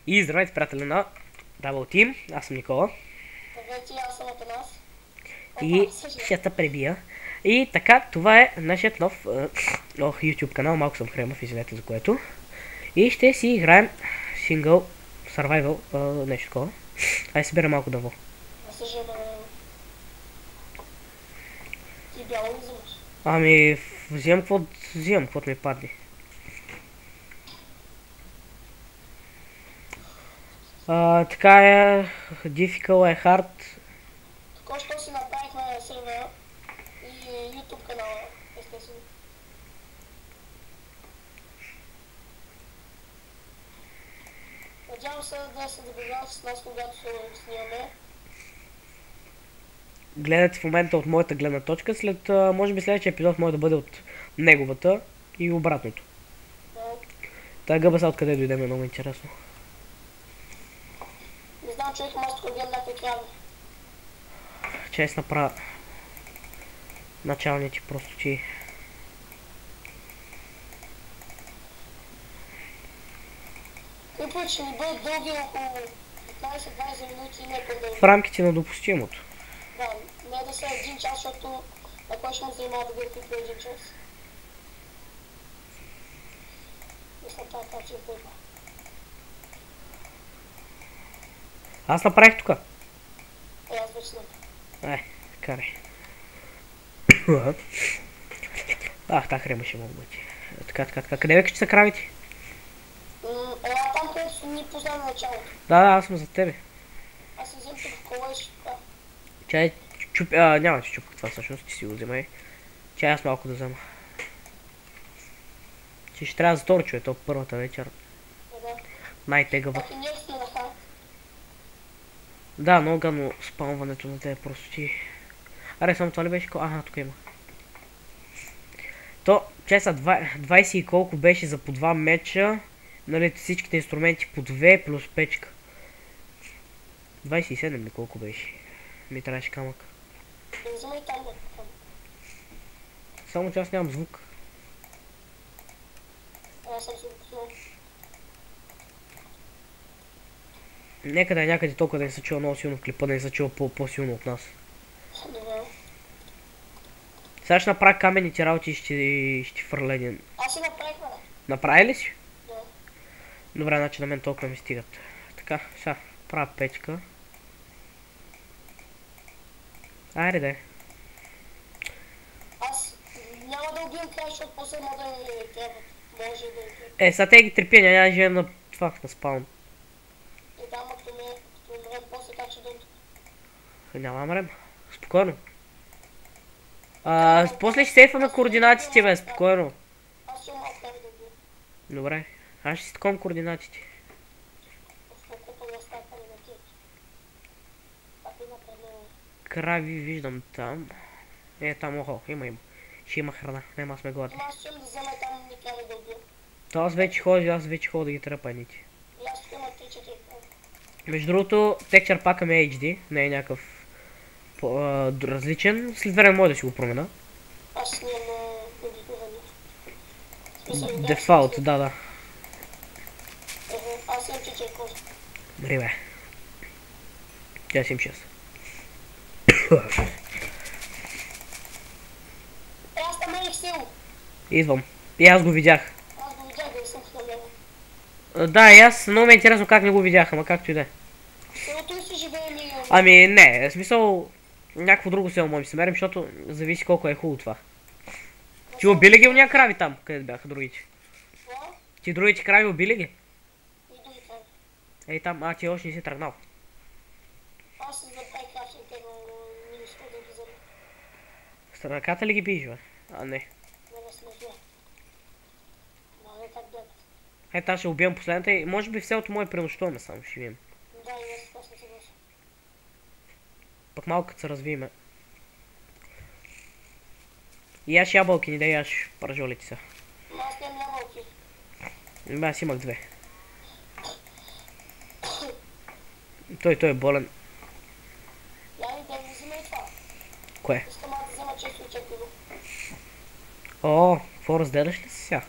И здравейте, приятели на Double Team, аз съм Никола. Здравейте, аз съм Атанас. И ще те пребия. И така, това е нашият нов YouTube канал, малко съм хремав, извинете за което. И ще си играем Single Survival, нещо такова. Ай, събира малко дърво. Аз се жена. Ти бяло ли взимаш? Ами, взимам каквото ми падне. Така е, difficult е hard. Току-що си направихме сервера и YouTube канала, естествено. Надявам се да се забавляват с нас, когато се снимаме. Гледате в момента от моята гледна точка, след, може би следващия епизод може да бъде от неговата и обратното. Да. Тая гъба са откъде дойде, ми е много интересно. Не знам, човек, аз тук гледам някакви крави. Че аз направя началните простоти. Клипове ще ни бъдат дълги около 15-20 минути и не по-дълги. В рамките на допустимото. Да, не да са 1 час, защото на кой ще му занимава да бъде клипове 1 час. Мисля, това е че бъде. Аз направих тук. Аз вече направих. Карай. Та хрема ще мога бъде. Така. Къде века, че са кравите? Там, където ни позна на началото. Да, аз съм за тебе. Аз си взем тук кола и ще така. Чай, няма да чупка това всъщност, ти си го вземай. Чай, аз малко да взема. Че ще трябва да заторчуе то първата вечер. Да. Най-тегава. Ако ние сме на хан. Да, много гадно спамването на тези простоти. Аре, само това ли беше? Тук има. То, че са 20 и колко беше за по 2 меча. Нали, всичките инструменти по 2 плюс печка. 27 ли колко беше? Ми трябваше камък. Да взимай там да хан. Само че аз нямам звук. Аз съм се опитвал. Нека да е някъде толкова да не се чува много силно в клипа, да не се чува по-силно от нас. Добре. Сега ще направя каменните работи и ще фърля един. Аз си направих, бе. Направи ли си? Да. Добре, значи на мен толкова ми стигат. Така, сега правя печка. Айде да е. Аз няма да убием край, защото после мога да ми трябва. Може да Сега те ги трепя, няма да живеем на това, на спаун. и там, ако умрем, после как ще дойдем. Няма да мрем. Спокойно. После ще сейфаме координатите, бе, спокойно. Аз ще малко да убия. Добре, аз ще си таком координатите. В окупа да става на кек. Так има предно. Крави виждам там. Там, охо, има. Ще има храна, нема сме гладни. Аз ще да взема там ни крави да убия. То аз вече ходя да ги тръпа едните. И аз тук има 3-4 крави. Между другото, текчър пака ми е HD, не е някакъв различен. След време може да си го променя. Аз снимам обикновено. Дефалт, да. Аз имам 4 кожа. Добре, бе. Тя си им 6. Аз намерих село. Идвам. И аз го видях. Аз го видях да не съм намерил. Да, и аз много ме е интересно как не го видях, ама както и да е. Селото ли си живее милион? Ами не, в смисъл някакво друго село може да се мерим, защото зависи колко е хубаво това. Ти убили ги уния крави там, където бяха другите? Това? Ти другите крави убили ги? И други крави. Ей там, ти още не си тръгнал. Аз се направих крафтинг, но не успях да ги взема. С ръката ли ги биеш, бе? Не. Не сме зле. Мале как бягат. Аз ще убием последната и може би в селото мое пренощуваме само, ще видим. Да, и аз това съм съгласен. Пък малко като се развиеме. И аз ябълки ни да яш пържолите са. Аз нямам ябълки. Аз имах 2. Той е болен. Я и да не взима и това. Кое? Искам аз да взема често очаквано. Какво разделяш ли си сега?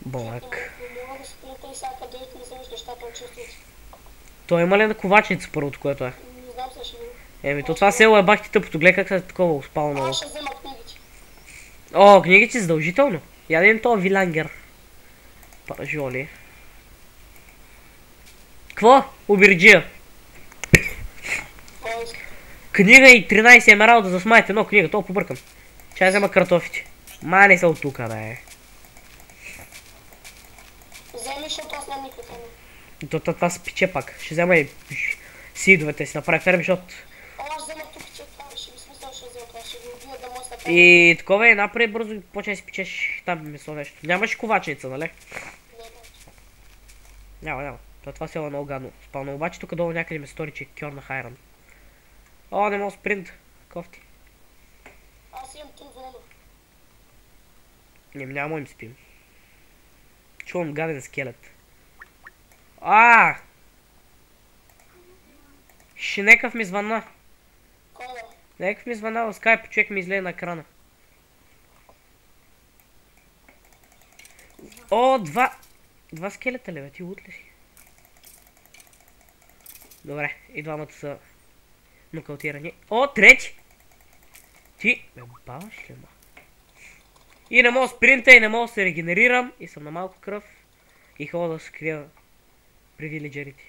Блак. Не мога да се прията и сега къде не вземеш нещата от чувството. Той има ли на ковачница първото, което е? Не знам сега ще видим. Еми, то това село е бах ти тъпото. Гледай как се е такова успално. Аз ще взема книгите. О, книгите задължително. Ядем това вилангер. Паражоли. Кво? Обирджия. Книга и 13 емералда за смайт едно книга, това побъркам. Чай взема картофите. Мани са от тука, бе. Вземи, защото аз нямам микрофона. Това се пече пак. Ще взема и сидовете си направи ферми, защото... Аз взема тук, че това ще ми смисъл, ще взема това, ще го убия да може да И такова е, направи бързо и почне да си печеш там мисло нещо. Нямаш ковачница, нали? Няма. Това село е много гадно. Спално, обаче тук долу някъде ме стори, че е Кьорна Хайран. О, не мога спринт. Кофти. Аз имам 3 вълна. Няма им спим. Чувам гаден скелет. Некъв ми звънна. Кой е? Некъв ми звънна в скайп, човек ми излезе на екрана. О, два скелета ли бе, ти лут ли си? Добре, и двамата са нокаутирани. О, трети! Ти, бе, баваш ли ма? И не мога да спринта, и не мога да се регенерирам, и съм на малко кръв. И ходя да се крия при вилиджерите.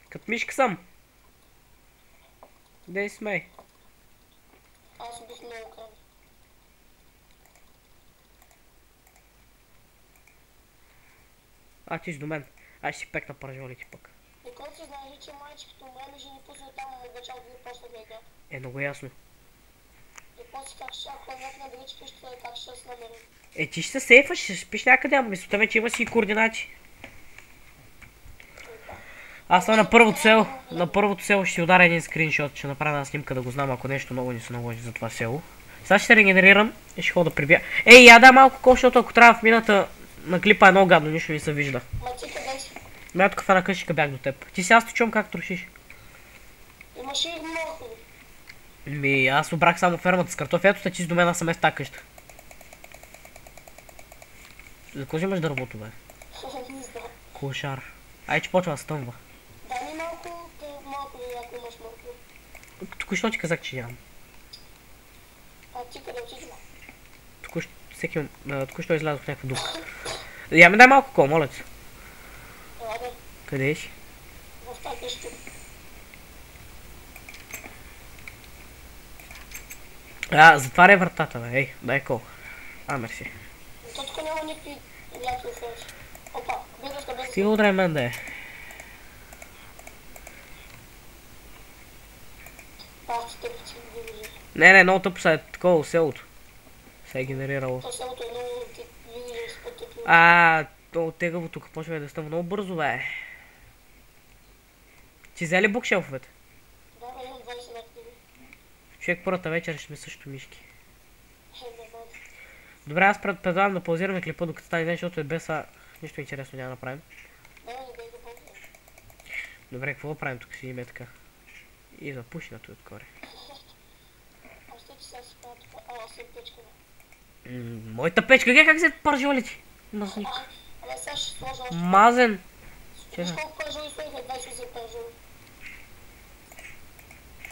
Като мишка съм. Дей смей. Аз бих много кръв. Ти си до мен. Аз ще си пекна паражолите пък. И който си знаеш, че майчката умре, ми жени пусна там му обичал да ви почна да игра. Много ясно. И после как ще, ако някакъв на другички, ще как ще се намерим. Ти ще се сейфаш, ще спиш някъде, ама мисълта вече има си координати. Аз съм на първото село ще си ударя един скриншот, ще направя една снимка да го знам, ако нещо много ни се наложи за това село. Сега ще се регенерирам и ще ходя да прибия. Яда малко кол, защото ако трябва в мината на клипа е много гадно, нищо не се вижда. Ма ти къде си? Тук в една къщичка бях до теб. Ти сега чувам как трошиш. Имаш и много Аз обрах само фермата с картофи, ето ти си до мен, аз съм в тази къща. За какво имаш дървото, бе? Не знам. Кошар. Че почва да стъмва. Дай ми малко, ако имаш малко. Току-що ти казах, че нямам. Ти къде отидеш? Току-що излязох в някаква дупка. Ми дай малко кол, моля ти. Къде си? В тази къща. Затваряй вратата, бе. Дай кол. Мерси. То тук няма никакви фенси. Опа, бедъшка без... Стига удрай мен да е. Тъпи си виждаш. Не, много тъпо са е такова селото. Се е генерирало. То селото е много виждаш с пътъпи. То тегаво тук почва да става много бързо, бе. Ти взе ли букшелфовете? Да, бе, имам 20 книги. Човек първата вечер ще ми също мишки. Добре, аз предлагам да паузираме клипа докато стане ден, защото без нищо интересно няма да направим. Добре, какво правим тук си име така? И запушнато отгоре. Моята печка, гледай как се паржоли ти? Мазник. Мазен.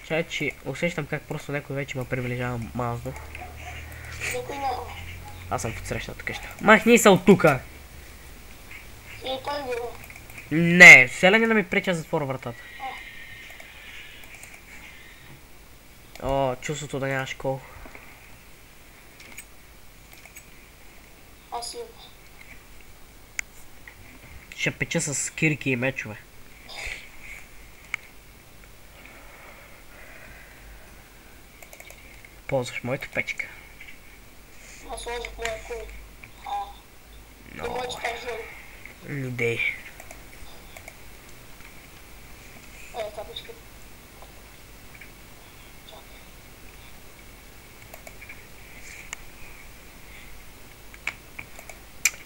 Чай, че усещам как просто някой вече ме приближава мазно. Аз съм в отсрещната къща. Махни се от тука! Не, селянина ми преча да затворя вратата. Чувството да нямаш кол. Ще печа с кирки и мечове. Ползваш моята печка. Аз сложих моя кол. Да може паржоли. Идей. Това печка.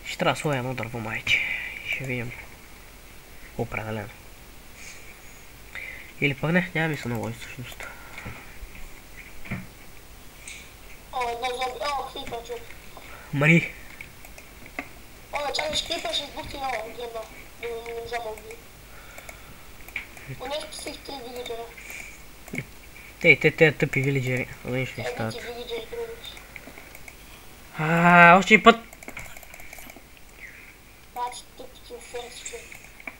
Ще трябва да сложа едно дърво, майче. Ще видим. Определено. Или пък не, няма ми се наложи всъщност. Едно зомби. Крипър, човек. Мари. чакай, ще крипа, ще сбухти нова гемна. Не можа да уби. Поне спасих 3 вилиджера. Те тъпи вилиджери. Виж ли Еби стават. ти вилиджери, кръвиш. Още един път. Бачи тъпите оферси, човек.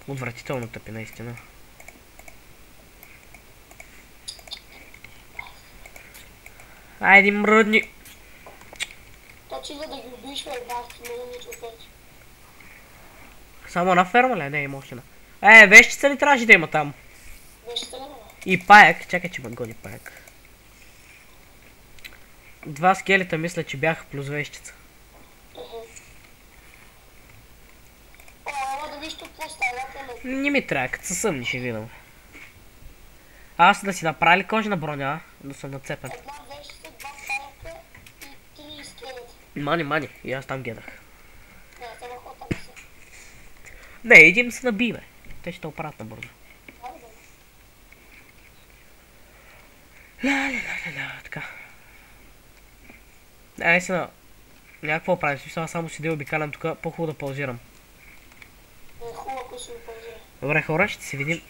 Отвратително тъпи, наистина. Айде, мръдни. То че за да ги убиш, бе, бах, много ниче оферси. Само една ферма ли? Не, има още една. Вещица ли трябваше да има там? Беше тръгнала. И паяк. Чакай, че ме гони паяк. 2 скелета мисля, че бяха плюс вещица. Ама да виж тук какво става, пълно. Не ми трябва, като се съмни ще видам. Аз да си направили кожна броня, да съм нацепен. Една вещица, 2 паяка и 3 скелета. Мани, и аз там гледах. Не, само хота не са. Не, един се наби, бе. Те ще оправят набързо. Айде, бе. Ля, така. Наистина, някакво правим, смисъл, само си да обикалям тук, по-хубаво да паузирам. Е хубаво, ако си го паузира. Добре, хора, ще се видим.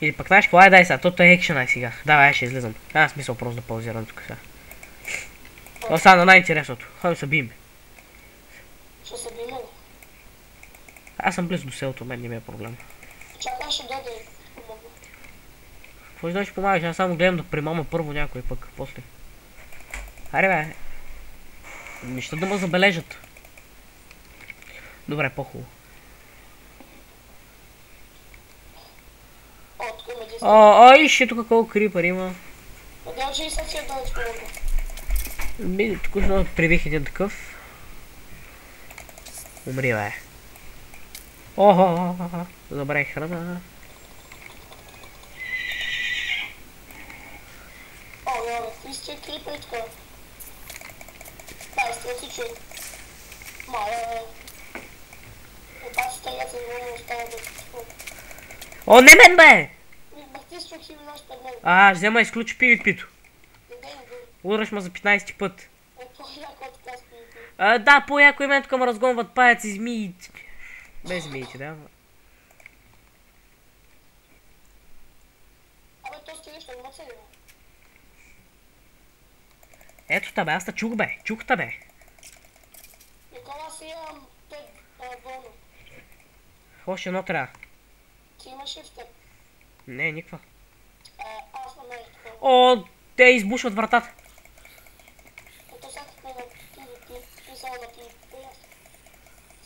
Или пък знаеш какво, дай сега, тото е екшена сега. Давай, ще излизам. Няма смисъл просто да паузирам тук сега. Това стана най-интересното. Ходим се бием. Ще се биме ли? Аз съм близо до селото, мен не ми е проблем. Чакай, ще дойде и помогна. Какво ще помагаш? Аз само гледам да примама първо някой пък, после. Аре бе. Нищо да ме забележат. Добре, по-хубаво. О, тук има 10. Ай, ще тук колко крипър има. Надявам, че и сега ще дойде ти помогна. Току-що прибих един такъв. Умри, бе. Охо, добре храна. О, добре, ти сте крипър така. Дай, сте си човек. Маля, ебати стегат се не остава да се спомня. О, не мен, бе! Бахти с човек си минаш пред него. Взема изключи PvP-то. Не дай, Удръж ме за 15 път. е по-яко от така с PvP. Да, по-яко и мен тук ме разгонват паяци, змии. Без змиите, да. Абе, то стигаш на моца ли? Ето та бе, аз те чух бе, чух та бе. Никола, аз имам 5 вълна. Още едно трябва. Ти имаш ли в теб? Не, никаква. Аз намерих такова. О, те избушват вратата. Ето сега сме на PvP, писал на PvP, аз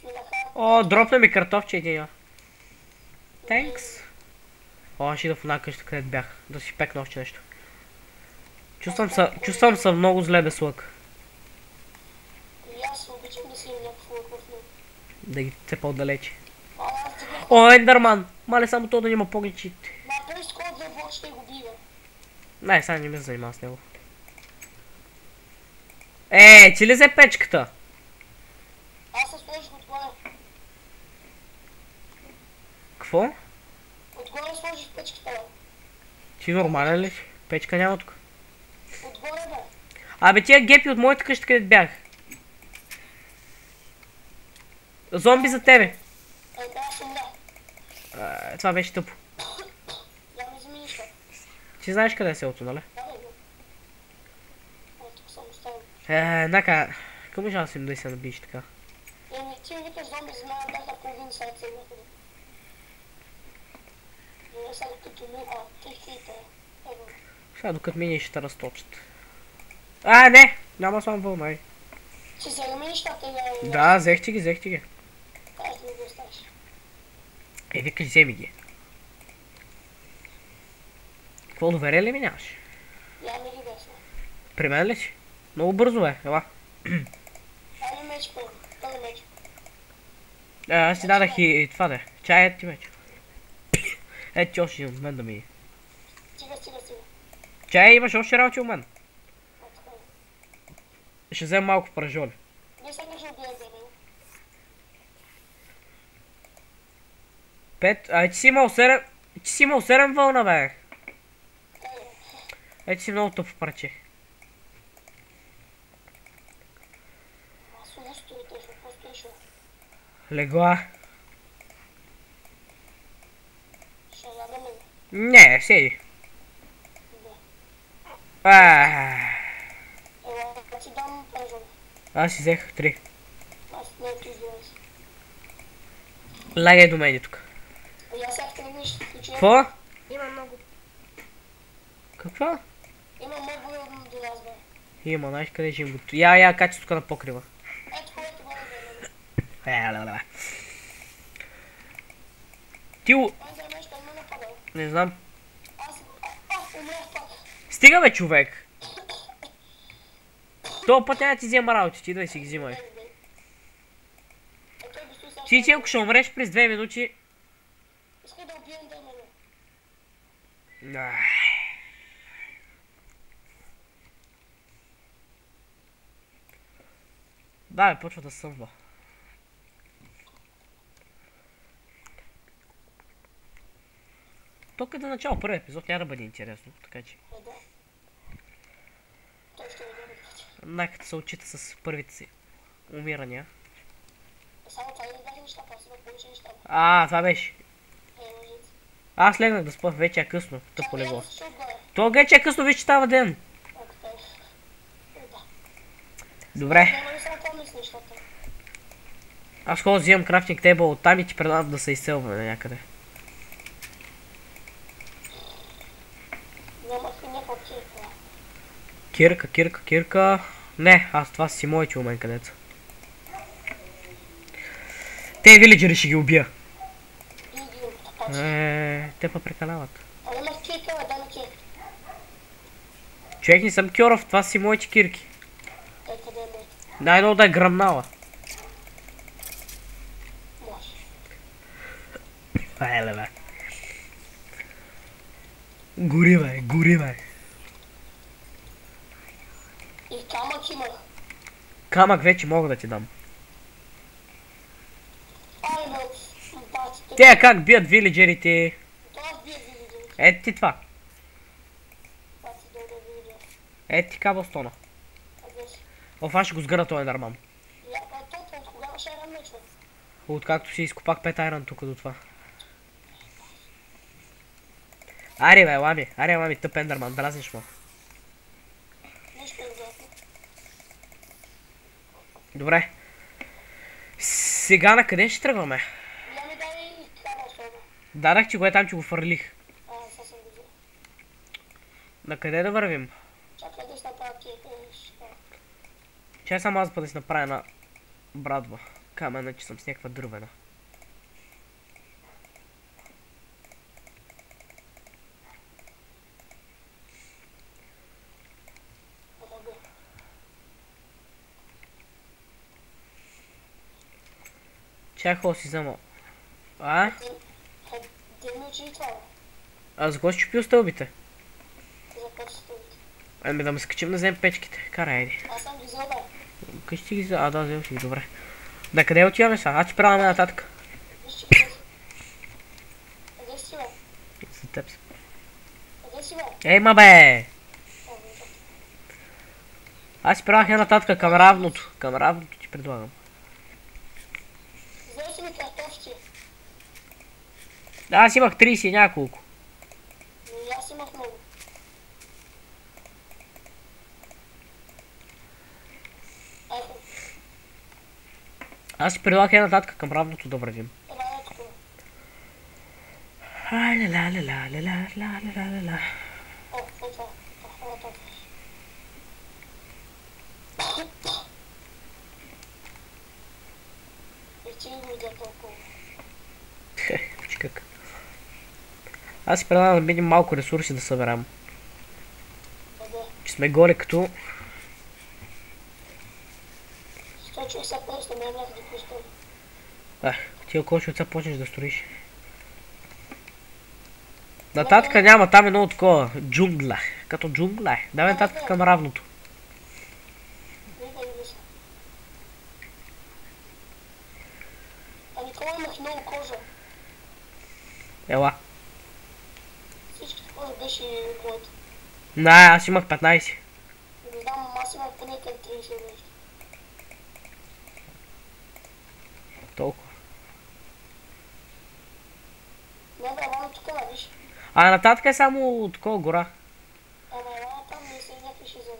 сме на хард. О, дропна ми картофче един я. Тенкс. О, ще ида в една къща, където бях. Да си пекна още нещо. Чувствам се много зле без лък. И аз обичам да си имам някакво лък в него. Да ги цепа отдалече. Аз дигнах. О, Ендърман! Мале само то да няма погледчи. Направи с код за блок, ще го бива. Не, сега не ме занимава с него. Ти ли взе печката? Аз се сложих отгоре. Какво? Отгоре сложих печката, бе. Ти нормален ли? Печка няма тук. Отгоре, бе. Абе, тия гепи от моята къща, където бях. Зомби за тебе. Аз умря. Това беше тъпо. Я ми вземи нищо. Ти знаеш къде е селото, нали? Да, бе, бе. Тук съм оставил. Нака, към можа да си им да се набиеш така? Еми, ти ми викаш зомби, за мен бях на половин сърце някъде. Не сега докато ми... Три хита. Ево. Сега докато мине ще те разточат. Не! Няма само вълна, ай. Ще вземи ми нещата и Да, взехте ги. Кажеш да ми го оставиш. Викаш, вземи ги. Какво доверие ли ми нямаш? Я ми ги десна. При мен ли си? Много бързо е, ела. Дай ми меч първо. Първо меч. Аз си дадах и това да е. Чай, ти вече. Ето ти още от мен да ми. Стига. Чай, имаш още работи от мен. Така. Ще взем малко пражоли. Не сега ще убием за него. 5, ти си имал 7... Ти си имал 7 вълна, бе. Дай, бе. Ето си много тъпо парче. Аз лустовите, какво стоиш, бе? Легла. Ще ядем ли? Не, седи. Да. Аааа. Ела, да ти дам пържен. Аз си взех 3. Аз не ти изгледам. Лягай до мене тук. И аз сега тръгнеш ще включи. Какво? Има много. Какво? Има много до нас, бе. Има, знаеш къде ще им го... Я, качи тук на покрива. Ето което бъде да е. Ти... Ай, да нещо ме нападал. Не знам. Аз умрях пак. Стига бе, човек! Това път няма да ти взема работи, ти да си ги взимай. Ти ако ще умреш през 2 минути... Искай да убием да мене. Да, бе, почва да съмва. Тук е до начало, първи епизод няма да бъде интересно, така че... Да. Той ще видя да кричи. Нека се отчита с първите си умирания. Само това не бяха неща, аз има повече неща. Това беше. Лъжец. Аз легнах да спа, вече е късно, тъпо легло. Чакай, ще отгоре. То вече е късно, вече става ден. Ако те... Да. Добре, Няма ли само помниш нещата? аз ходя взимам крафтинг тейбъл оттам и ти предавам да се изселваме някъде. Нямах и някаква кирка. Кирка. Не, аз това си моите у мен където. Те вилиджери ще ги убия. И ги тапачи. Те па прекаляват. А нямах кирка, бе, дай ми кирка. Човек не съм кьоров, това си моите кирки. Той къде е моето? Най-долу да е гръмнала. Може. Еле бе. Гори бе. И камък имах. Камък вече мога да ти дам. Ай, бе, баците. Те как бият вилиджерите? Това аз бия вилиджер. Ето ти това. Баци дойде вилиджер. Ето ти каблстона. Къде си? Офа ще го сгъна този нормално. Я, толкова, от кога ще рам мечва? Откакто си изкопах 5 айрон тук до това. Аре бе, лами, тъп ендърман, дразниш му. Нищо е взето. Добре. Сега на къде ще тръгваме? Я ми дай и кабел сода. Дадах ти го там, че го фърлих. Сега съм го взел. На къде да вървим? Чакай да си направя кирка. Чай само аз да си направя една брадва. Камена, че съм с някаква дървена. Чай хубаво си взема. Де ми учи това, бе? А за кого си чупил стълбите? За пътството. Ами да ме скачим да вземем печките. Карай, айди. Аз съм ги взел, бе. Къщи си ги взел? Да, взел си ги, добре. На къде отиваме сега? Аз ти правяме нататък. Виж, че къде си. Къде си, бе? За теб си. Къде си, бе? Ейма бе! Аз си правях нататък към равното. Към равното ти предлагам. Взел си ми картофче. Да, аз имах 30 и няколко. И аз имах много. Ето. Аз си предлагах нататък към равното да вървим. Това е тук. Ла-ла-ла-ла-ла-ла-ла-ла-ла-ла. О, какво е това? Какво е това? И ти го видя толкова. Виж как. Аз си предлагам да видим малко ресурси да съберем. Къде? Че сме горе като... Стой, човек сега просто ме някъде пусто. Ти ако ще отца почнеш да строиш. Нататък няма, там е много такова. Джунгла. Като джунгла. Давай нататък към равното. А Никола имах много кожа. Ела. Всичката кожа беше моята. Не, аз имах 15. Не знам, аз имах поне към 30 нещо. Толкова. Не, бе, ама тук, виж. А нататък е само такова гора. Ама ела там не са и някакви ще излезе.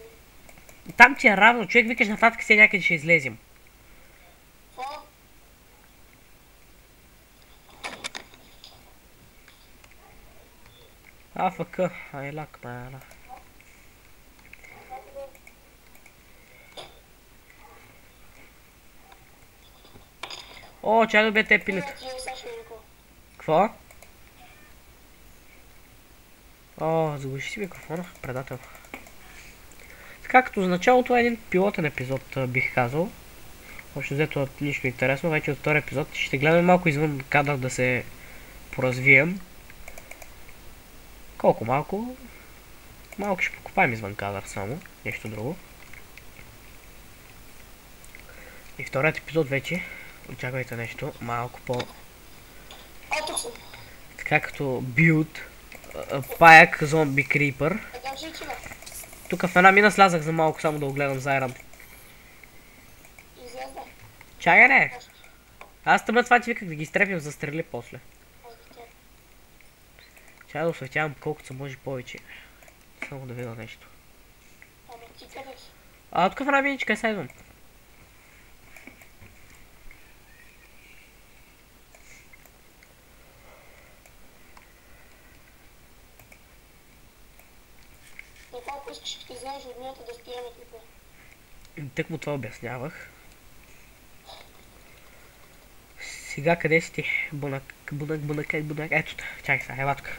Там ти е равно, човек викаш нататък се някъде ще излезем. Това? АФК, айлак, бе. О, чай да бе те пилят. Какво? О, заглуши си микрофона, предател. Така, като за начало това е един пилотен епизод, бих казал. Общо взето нищо интересно, вече от втори епизод ще гледаме малко извън кадър да се поразвием. Колко малко? Малко ще покопаем извън кадър само, нещо друго. И вторият епизод вече, очаквайте нещо малко по... така като билд, паяк зомби крипър. Тук в една мина слязах за малко, само да го гледам заедно. Чакай, не! Аз тъмна това ти виках да ги изтрепим за стрели после. Чай да осветявам колкото се може повече. Само да видя нещо. Тук в една миничка сега идвам. Ако искаш ще ти вземеш от мината да спираме клипа. Тък му това обяснявах. Сега къде си ти? Бунак. Ето, чакай сега, ела тук.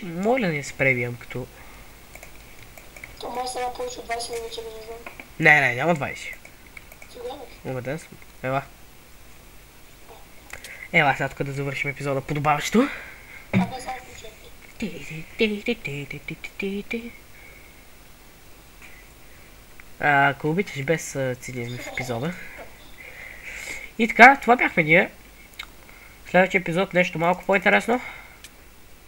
Моля не се пребиям като... То май сега повече от 20 минути да не знам. Не, няма 20. Сигурно? Убеден съм. Ела. Ела сега тук да завършим епизода подобаващо. Абе, само включай. Ако обичаш без цинизми в епизода. И така, това бяхме ние. Следващия епизод нещо малко по-интересно.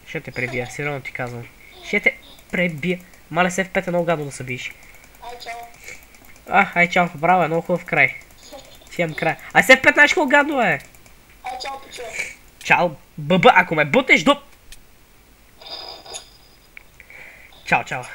Ще те пребия, сигурно ти казвам. Ще те пребия. Мале се F5 е много гадно да се биеш. Ай, чао. Ай, чао, браво, е много хубав край. Си имам край. Ай, се F5 знаеш колко гадно е. Ай, чао, пичо. Чао, бъба, ако ме бутеш до... Чао. Трябва